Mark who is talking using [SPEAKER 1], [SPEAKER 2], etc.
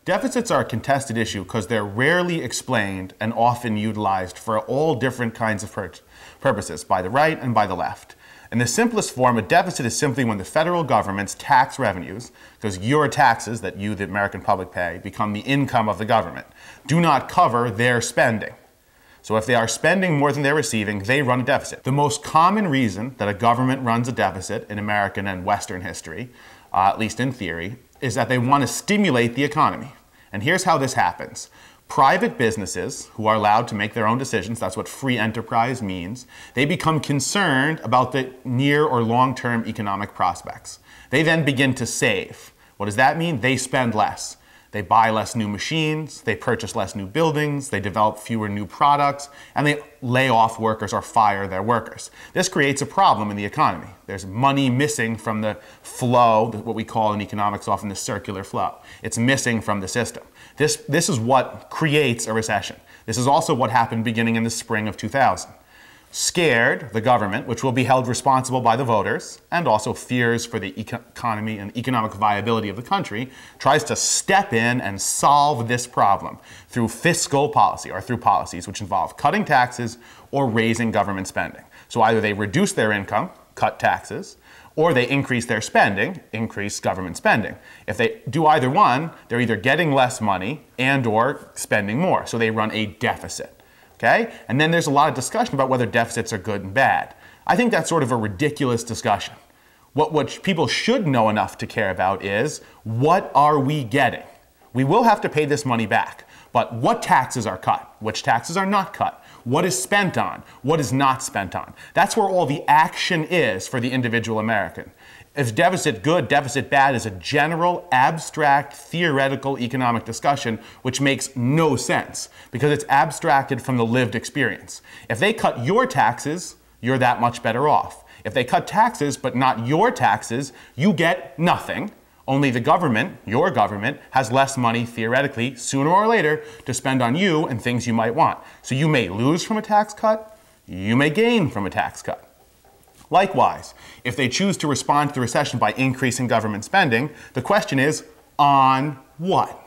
[SPEAKER 1] Deficits are a contested issue because they're rarely explained and often utilized for all different kinds of purposes, by the right and by the left. In the simplest form, a deficit is simply when the federal government's tax revenues, because your taxes that you, the American public, pay, become the income of the government, do not cover their spending. So if they are spending more than they're receiving, they run a deficit. The most common reason that a government runs a deficit in American and Western history, at least in theory, is that they want to stimulate the economy. And here's how this happens. Private businesses, who are allowed to make their own decisions, that's what free enterprise means, they become concerned about the near or long-term economic prospects. They then begin to save. What does that mean? They spend less. They buy less new machines, they purchase less new buildings, they develop fewer new products, and they lay off workers or fire their workers. This creates a problem in the economy. There's money missing from the flow, what we call in economics often the circular flow. It's missing from the system. This is what creates a recession. This is also what happened beginning in the spring of 2000. Scared, the government, which will be held responsible by the voters, and also fears for the economy and economic viability of the country, tries to step in and solve this problem through fiscal policy, or through policies which involve cutting taxes or raising government spending. So either they reduce their income, cut taxes, or they increase their spending, increase government spending. If they do either one, they're either getting less money and or spending more, so they run a deficit. Okay? And then there's a lot of discussion about whether deficits are good and bad. I think that's sort of a ridiculous discussion. What people should know enough to care about is, what are we getting? We will have to pay this money back, but what taxes are cut? Which taxes are not cut? What is spent on? What is not spent on? That's where all the action is for the individual American. Is deficit good, deficit bad is a general, abstract, theoretical economic discussion which makes no sense because it's abstracted from the lived experience. If they cut your taxes, you're that much better off. If they cut taxes but not your taxes, you get nothing. Only the government, your government, has less money theoretically, sooner or later, to spend on you and things you might want. So you may lose from a tax cut, you may gain from a tax cut. Likewise, if they choose to respond to the recession by increasing government spending, the question is, on what?